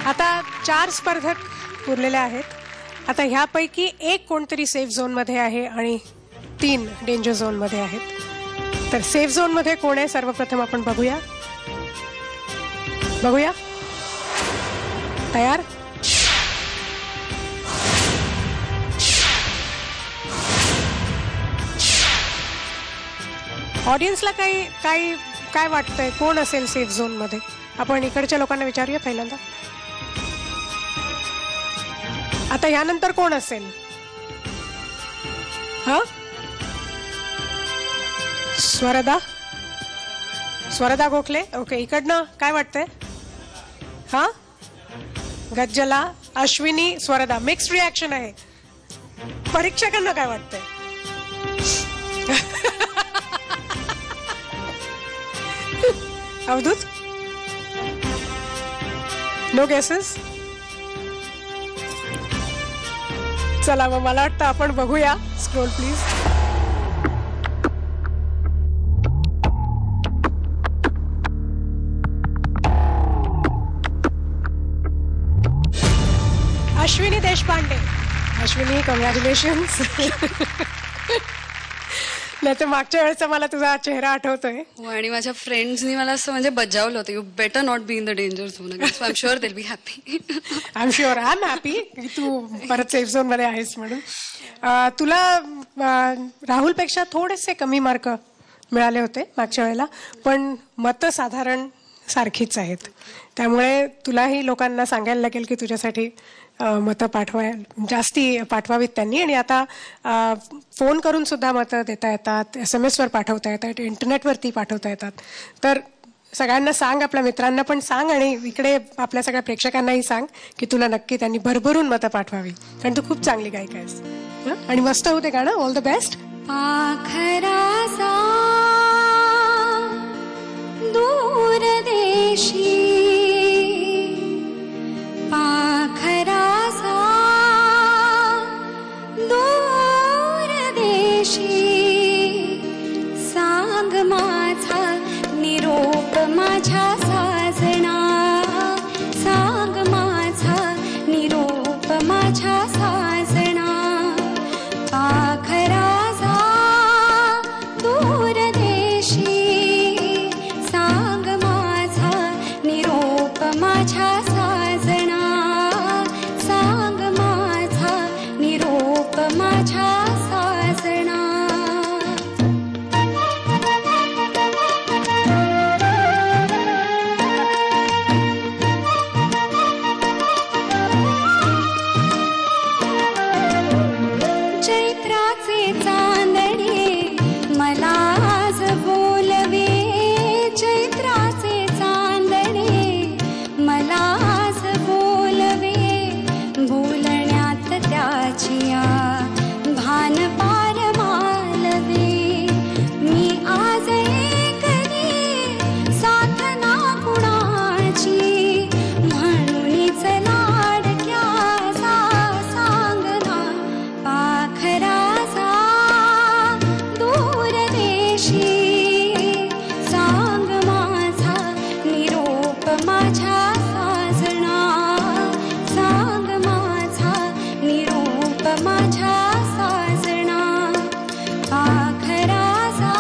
आता 4 स्पर्धक उरलेले आहेत. आता ह्यापैकी एक कोणतरी सेफ झोन मध्ये आहे आणि 3 डेंजर झोन मध्ये आहेत. तर सेफ झोन मध्ये कोण आहे सर्वप्रथम आपण बघूया. तयार? ऑडियन्सला काय वाटतंय कोण असेल सेफ झोन मध्ये? आपण इकडच्या लोकांना विचारूया पहिल्यांदा. आता यानंतर कोण असेल? स्वरदा गोखले. ओके, इकडनं काय वाटतंय? गज्जला, अश्विनी, स्वरदा. मिक्स्ड रिॲक्शन आहे. परीक्षकांना काय वाटतंय? Avadhoot, no guesses. चला मग मला वाटतं आपण बघूया. Scroll please. Ashwini Deshpande. Ashwini, congratulations. नाही तर मागच्या वेळेचा मला तुझा चेहरा आठवतोय. आणि माझ्या फ्रेंड्सनी मला असं म्हणजे बजावलं होतं, you better not be in the danger zone. So I am sure they'll be happy. I am sure, I am happy की तू परत सेफ झोन मध्ये आहेस म्हणून. तुला राहुलपेक्षा थोडेसे कमी मार्क मिळाले होते मागच्या वेळेला, पण मतं साधारण सारखीच आहेत. त्यामुळे तुलाही लोकांना सांगायला लागेल की तुझ्यासाठी मतं जास्ती पाठवावीत त्यांनी. आणि आता फोन करून सुद्धा मतं देता येतात, SMS वर पाठवता येतात, इंटरनेटवरती पाठवता येतात. तर सगळ्यांना सांग, आपल्या मित्रांना पण सांग आणि इकडे आपल्या सगळ्या प्रेक्षकांनाही सांग की तुला नक्की त्यांनी भरभरून मतं पाठवावी, कारण तू खूप चांगली गायिका आहेस. आणि मस्त होते गाणं. All the best. दूर देशी पाखरासा दूर देशी सांग माझा निरोप माझ्या साजना. सांग माझा निरोप माझ्या साजना. पाखरासा दूर देशी सांग माझा निरोप माझ्या साजना. सांग माझा निरोप माझ्या साजना. चैत्राचे चांदणे मला आज बोलवे. चैत्राचे चांदणे मला आज बोलवे. बोलण्यात त्याचिया भान पार मालवे. मी आज एकली साथ ना कुणाची म्हणूनच लाडक्याचा सांगना. पाखराचा दूर देशी सांग माझा निरोप माझ्या साजना. सांग माझा निरोप माझ्या साजना. पाखराचा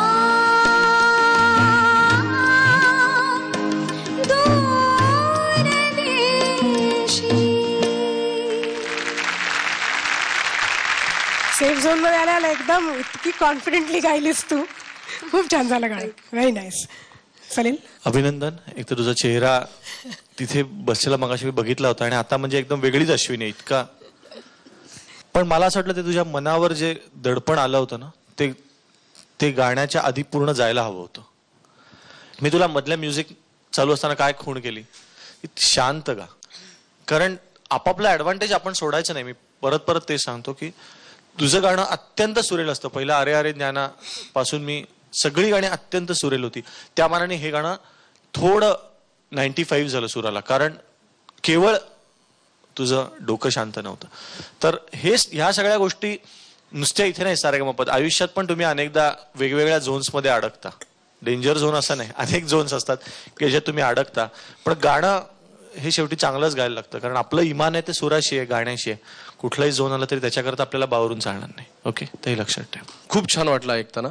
दूर देशी. सेफ झोन मध्ये आल्याला एकदम इतकी कॉन्फिडेंटली गायलीस तू. खूप छान झालं गाणं. Very nice. सलील, अभिनंदन. एक तर तुझा चेहरा तिथे बसलेला मगाशी मी बघितला होता आणि आता म्हणजे एकदम वेगळीच अश्विनी आहे इतका. पण मला असं वाटलं ते तुझ्या मनावर जे दडपण आलं होतं ना, ते गाण्याच्या आधी पूर्ण जायला हवं होतं. मी तुला मधल्या म्युझिक चालू असताना काय खूण केली, शांत गा. कारण आपापला ऍडव्हान्टेज आपण सोडायचं नाही. मी परत परत ते सांगतो की तुझं गाणं अत्यंत सुरेल असतं. पहिला अरे अरे ज्ञानापासून मी सगळी गाणी अत्यंत सुरेल होती. त्या मानाने हे गाणं थोडं 95 झालं सुराला, कारण केवळ तुझं डोकं शांत नव्हतं. तर ह्या सगळ्या गोष्टी नुसत्या इथे नाही सारेगमपत, आयुष्यात पण तुम्ही अनेकदा वेगवेगळ्या झोन्समध्ये अडकता. डेंजर झोन असा नाही, अनेक झोन्स असतात की ज्याच्यात तुम्ही अडकता. पण गाणं हे शेवटी चांगलंच गायला लागतं, कारण आपलं इमान आहे ते सुराशी आहे, गाण्याशी आहे. कुठलाही झोन आला तरी त्याच्याकरता आपल्याला बावरून चालणार नाही. ओके, तेही लक्षात ठेव. खूप छान वाटलं ऐकताना.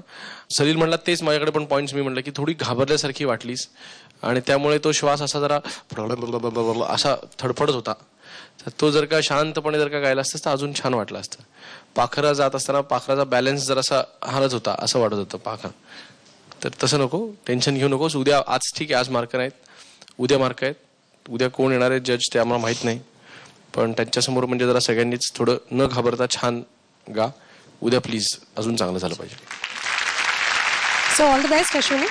सलील म्हणला तेच माझ्याकडे पण पॉईंट्स मी म्हटलं की थोडी घाबरल्यासारखी वाटलीस आणि त्यामुळे तो श्वास असा जरा असा थडफडत होता. तर तो जर का शांतपणे जर का गायला असतं तर अजून छान वाटलं असतं. पाखरा जात असताना पाखराचा बॅलन्स जरासा हलत होता असं वाटत होतं पाखर. तर तसं नको, टेन्शन घेऊ नकोस. उद्या आज ठीक आहे, आज मार्क नाहीत, उद्या मार्क आहेत. उद्या कोण येणार आहे जज ते आम्हाला माहित नाही, पण त्यांच्यासमोर म्हणजे जरा सगळ्यांनीच थोडं न घाबरता छान गा. उद्या प्लीज अजून चांगलं झालं पाहिजे. So all the best Ashwini.